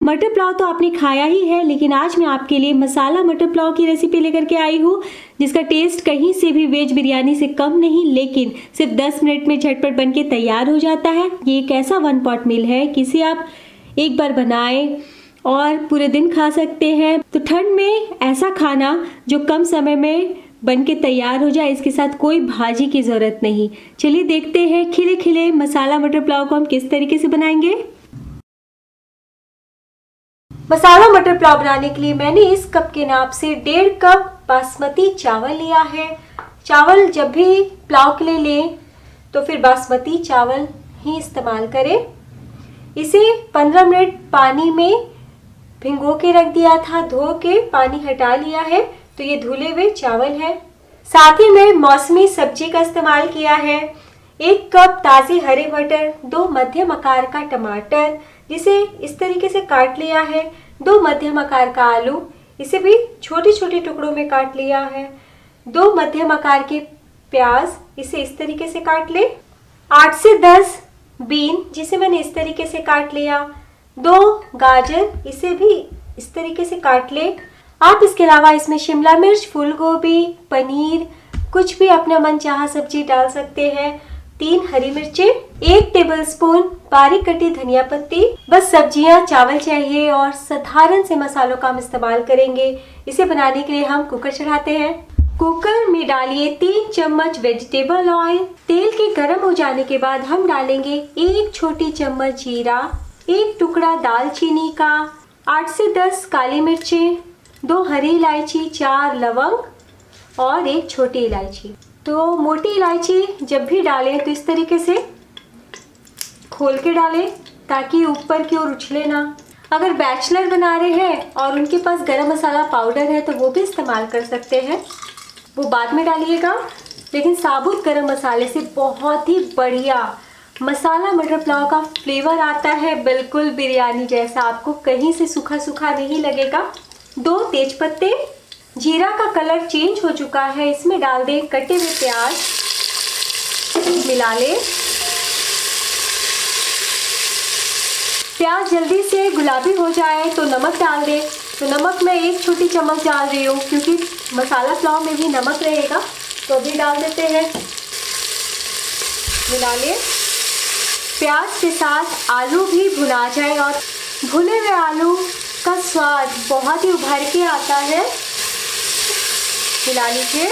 मटर पुलाव तो आपने खाया ही है, लेकिन आज मैं आपके लिए मसाला मटर पुलाव की रेसिपी लेकर के आई हूँ, जिसका टेस्ट कहीं से भी वेज बिरयानी से कम नहीं, लेकिन सिर्फ 10 मिनट में झटपट बनके तैयार हो जाता है। ये एक ऐसा वन पॉट मील है कि इसे आप एक बार बनाएं और पूरे दिन खा सकते हैं। तो ठंड में ऐसा खाना जो कम समय में बनके तैयार हो जाए, इसके साथ कोई भाजी की ज़रूरत नहीं। चलिए देखते हैं खिले खिले मसाला मटर पुलाव को हम किस तरीके से बनाएंगे। मसाला मटर पुलाव बनाने के लिए मैंने इस कप के नाप से 1.5 कप बासमती चावल लिया है। चावल जब भी पुलाव के लिए लें तो फिर बासमती चावल ही इस्तेमाल करें। इसे 15 मिनट पानी में भिगो के रख दिया था, धो के पानी हटा लिया है, तो ये धुले हुए चावल है। साथ ही में मौसमी सब्जी का इस्तेमाल किया है। 1 कप ताज़े हरे मटर, 2 मध्यम आकार का टमाटर जिसे इस तरीके से काट लिया है, 2 मध्यम आकार का आलू, इसे भी छोटे छोटे टुकड़ों में काट लिया है, 2 मध्यम आकार के प्याज, इसे इस तरीके से काट ले, 8 से 10 बीन जिसे मैंने इस तरीके से काट लिया, 2 गाजर, इसे भी इस तरीके से काट ले। आप इसके अलावा इसमें शिमला मिर्च, फूल गोभी, पनीर, कुछ भी अपना मनचाहा सब्जी डाल सकते हैं, 3 हरी मिर्चें, 1 टेबलस्पून बारीक कटी धनिया पत्ती। बस सब्जियां, चावल चाहिए और साधारण से मसालों का हम इस्तेमाल करेंगे। इसे बनाने के लिए हम कुकर चढ़ाते हैं। कुकर में डालिए 3 चम्मच वेजिटेबल ऑयल। तेल के गर्म हो जाने के बाद हम डालेंगे 1 छोटी चम्मच जीरा, 1 टुकड़ा दालचीनी का, 8 से 10 काली मिर्चें, 2 हरी इलायची, 4 लवंग और 1 छोटी इलायची। तो मोटी इलायची जब भी डालें तो इस तरीके से खोल के डालें ताकि ऊपर की ओर उछले ना। अगर बैचलर बना रहे हैं और उनके पास गरम मसाला पाउडर है तो वो भी इस्तेमाल कर सकते हैं, वो बाद में डालिएगा। लेकिन साबुत गरम मसाले से बहुत ही बढ़िया मसाला मटर पुलाव का फ्लेवर आता है, बिल्कुल बिरयानी जैसा, आपको कहीं से सूखा सूखा नहीं लगेगा। 2 तेज पत्ते। जीरा का कलर चेंज हो चुका है, इसमें डाल दें कटे हुए प्याज, मिला लें। प्याज जल्दी से गुलाबी हो जाए तो नमक डाल दें। तो नमक मैं 1 छोटी चम्मच डाल रही हूँ क्योंकि मसाला पुलाव में भी नमक रहेगा, तो अभी डाल देते हैं, मिला लें। प्याज के साथ आलू भी भुना जाए और भुने हुए आलू का स्वाद बहुत ही उभर के आता है। मिला लीजिए।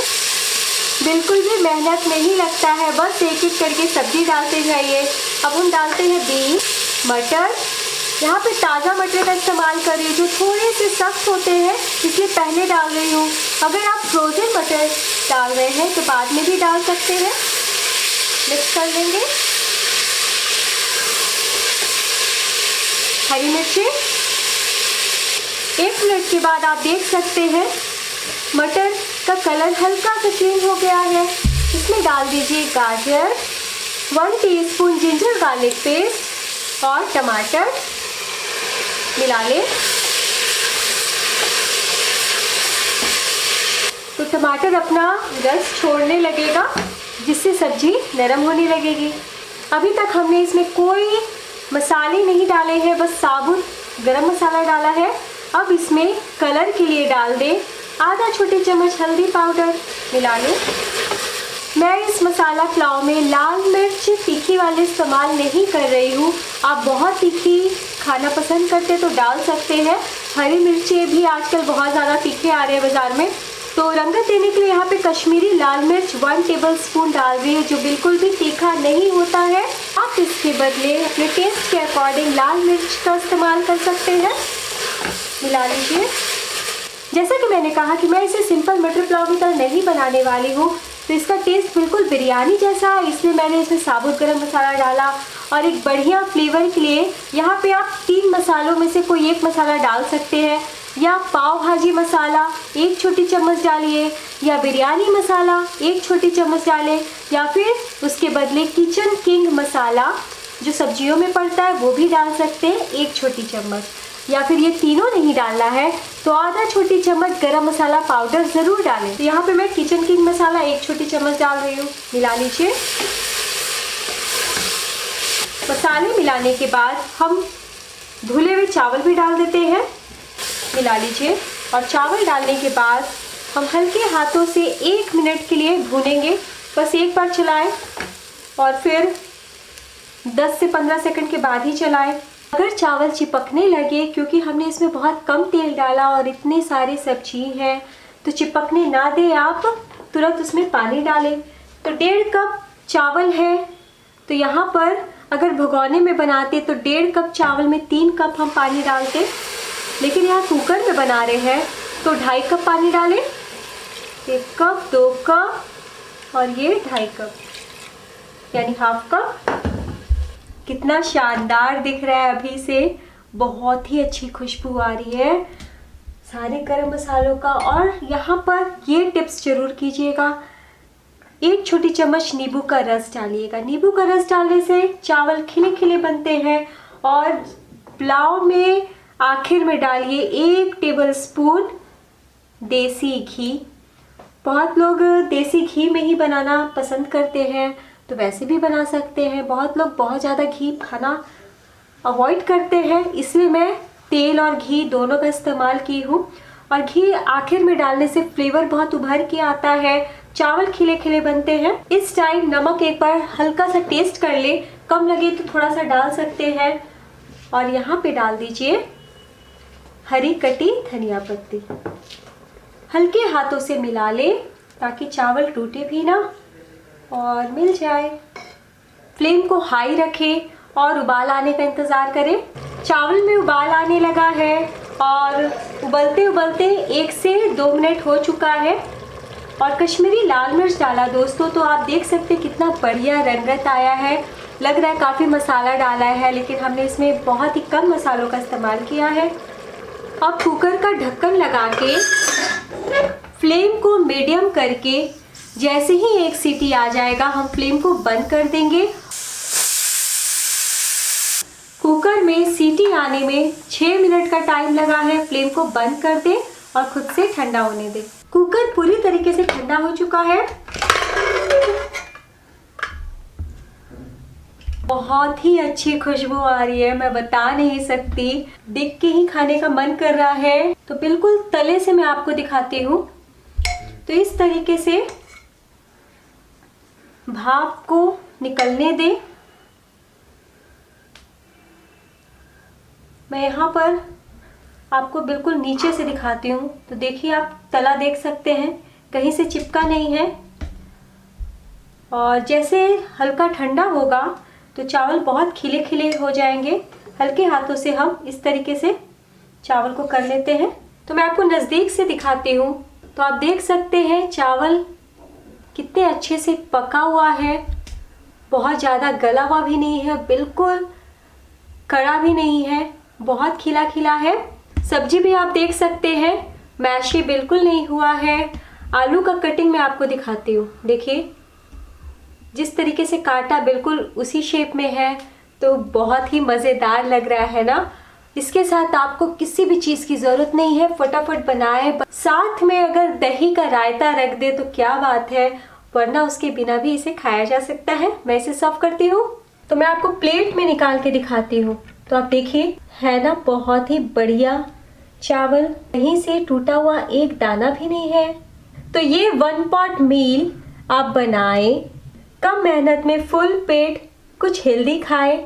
बिल्कुल भी मेहनत नहीं लगता है, बस एक एक करके सब्जी डालते जाइए। अब हम डालते हैं बीन, मटर। यहाँ पे ताज़ा मटर का इस्तेमाल कर रही हूँ, जो थोड़े से सख्त होते हैं इसलिए पहले डाल रही हूँ। अगर आप फ्रोज़न मटर डाल रहे हैं तो बाद में भी डाल सकते हैं। मिक्स कर लेंगे। हरी मिर्ची। 1 मिनट के बाद आप देख सकते हैं मटर का कलर हल्का सा चेंज हो गया है। इसमें डाल दीजिए गाजर, 1 टीस्पून जिंजर गार्लिक पेस्ट और टमाटर, मिला लें। तो टमाटर अपना रस छोड़ने लगेगा जिससे सब्जी नरम होने लगेगी। अभी तक हमने इसमें कोई मसाले नहीं डाले हैं, बस साबुत गरम मसाला डाला है। अब इसमें कलर के लिए डाल दें आधा छोटी चम्मच हल्दी पाउडर, मिला लें। मैं इस मसाला पुलाव में लाल मिर्च तीखी वाले इस्तेमाल नहीं कर रही हूँ। आप बहुत तीखी खाना पसंद करते तो डाल सकते हैं। हरी मिर्चें भी आजकल बहुत ज़्यादा तीखे आ रहे हैं बाज़ार में, तो रंगत देने के लिए यहाँ पे कश्मीरी लाल मिर्च 1 टेबलस्पून डाल रही है, जो बिल्कुल भी तीखा नहीं होता है। आप इसके बदले अपने टेस्ट के अकॉर्डिंग लाल मिर्च का इस्तेमाल कर सकते हैं। मिला लीजिए। जैसा कि मैंने कहा कि मैं इसे सिंपल मटर पुलाव की तरह नहीं बनाने वाली हूँ, तो इसका टेस्ट बिल्कुल बिरयानी जैसा है, इसलिए मैंने इसमें साबुत गरम मसाला डाला। और एक बढ़िया फ्लेवर के लिए यहाँ पे आप 3 मसालों में से कोई एक मसाला डाल सकते हैं, या पाव भाजी मसाला 1 छोटी चम्मच डालिए, या बिरयानी मसाला 1 छोटी चम्मच डालें, या फिर उसके बदले किचन किंग मसाला जो सब्जियों में पड़ता है वो भी डाल सकते हैं 1 छोटी चम्मच। या फिर ये तीनों नहीं डालना है तो आधा छोटी चम्मच गरम मसाला पाउडर ज़रूर डालें। तो यहाँ पे मैं किचन किंग मसाला 1 छोटी चम्मच डाल रही हूँ, मिला लीजिए। मसाले मिलाने के बाद हम धुले हुए चावल भी डाल देते हैं, मिला लीजिए। और चावल डालने के बाद हम हल्के हाथों से 1 मिनट के लिए भूनेंगे। बस एक बार चलाएं और फिर 10 से 15 सेकंड के बाद ही चलाएं। अगर चावल चिपकने लगे, क्योंकि हमने इसमें बहुत कम तेल डाला और इतने सारे सब्जी हैं, तो चिपकने ना दें आप, तुरंत उसमें पानी डालें। तो 1.5 कप चावल है, तो यहाँ पर अगर भगोने में बनाते तो 1.5 कप चावल में 3 कप हम पानी डालते, लेकिन यहाँ कुकर में बना रहे हैं तो 2.5 कप पानी डालें। 1 कप, 2 कप और ये 2.5 कप, यानी ½ कप। कितना शानदार दिख रहा है अभी से, बहुत ही अच्छी खुशबू आ रही है सारे गरम मसालों का। और यहाँ पर ये टिप्स जरूर कीजिएगा, 1 छोटी चम्मच नींबू का रस डालिएगा। नींबू का रस डालने से चावल खिले खिले बनते हैं। और पुलाव में आखिर में डालिए 1 टेबलस्पून देसी घी। बहुत लोग देसी घी में ही बनाना पसंद करते हैं, तो वैसे भी बना सकते हैं। बहुत लोग बहुत ज़्यादा घी खाना अवॉइड करते हैं, इसलिए मैं तेल और घी दोनों का इस्तेमाल की हूँ। और घी आखिर में डालने से फ्लेवर बहुत उभर के आता है, चावल खिले खिले बनते हैं। इस टाइम नमक एक बार हल्का सा टेस्ट कर ले, कम लगे तो थोड़ा सा डाल सकते हैं। और यहाँ पे डाल दीजिए हरी कटी धनिया पत्ती। हल्के हाथों से मिला ले ताकि चावल टूटे भी ना और मिल जाए। फ्लेम को हाई रखें और उबाल आने का इंतज़ार करें। चावल में उबाल आने लगा है और उबलते उबलते 1 से 2 मिनट हो चुका है। और कश्मीरी लाल मिर्च डाला दोस्तों, तो आप देख सकते हैं कितना बढ़िया रंगत आया है। लग रहा है काफ़ी मसाला डाला है, लेकिन हमने इसमें बहुत ही कम मसालों का इस्तेमाल किया है। अब कुकर का ढक्कन लगा के फ्लेम को मीडियम करके जैसे ही 1 सीटी आ जाएगा हम फ्लेम को बंद कर देंगे। कुकर में सीटी आने में 6 मिनट का टाइम लगा है। फ्लेम को बंद कर दें और खुद से ठंडा होने दें। कुकर पूरी तरीके से ठंडा हो चुका है। बहुत ही अच्छी खुशबू आ रही है, मैं बता नहीं सकती, देख के ही खाने का मन कर रहा है। तो बिल्कुल तले से मैं आपको दिखाती हूँ। तो इस तरीके से भाप को निकलने दें। मैं यहाँ पर आपको बिल्कुल नीचे से दिखाती हूँ, तो देखिए आप तला देख सकते हैं, कहीं से चिपका नहीं है। और जैसे हल्का ठंडा होगा तो चावल बहुत खिले खिले हो जाएंगे। हल्के हाथों से हम इस तरीके से चावल को कर लेते हैं। तो मैं आपको नज़दीक से दिखाती हूँ, तो आप देख सकते हैं चावल कितने अच्छे से पका हुआ है। बहुत ज़्यादा गला हुआ भी नहीं है, बिल्कुल कड़ा भी नहीं है, बहुत खिला खिला है। सब्जी भी आप देख सकते हैं, मैशी बिल्कुल नहीं हुआ है। आलू का कटिंग मैं आपको दिखाती हूँ, देखिए जिस तरीके से काटा बिल्कुल उसी शेप में है, तो बहुत ही मज़ेदार लग रहा है ना। इसके साथ आपको किसी भी चीज़ की ज़रूरत नहीं है, फटाफट बनाए। साथ में अगर दही का रायता रख दे तो क्या बात है, वरना उसके बिना भी इसे खाया जा सकता है। मैं इसे सर्व करती हूँ, तो मैं आपको प्लेट में निकाल के दिखाती हूँ। तो आप देखिए, है ना बहुत ही बढ़िया चावल, कहीं से टूटा हुआ एक दाना भी नहीं है। तो ये 1 पॉट मील आप बनाएं, कम मेहनत में फुल पेट कुछ हेल्दी खाएं।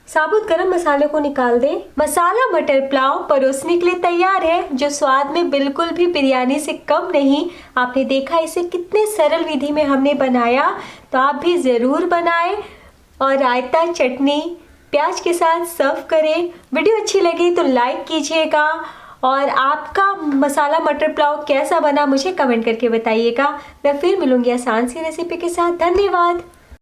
साबुत गरम मसाले को निकाल दें। मसाला मटर पुलाव परोसने के लिए तैयार है, जो स्वाद में बिल्कुल भी बिरयानी से कम नहीं। आपने देखा इसे कितने सरल विधि में हमने बनाया, तो आप भी ज़रूर बनाएं और रायता चटनी प्याज के साथ सर्व करें। वीडियो अच्छी लगी तो लाइक कीजिएगा और आपका मसाला मटर पुलाव कैसा बना मुझे कमेंट करके बताइएगा। मैं फिर मिलूंगी आसान सी रेसिपी के साथ। धन्यवाद।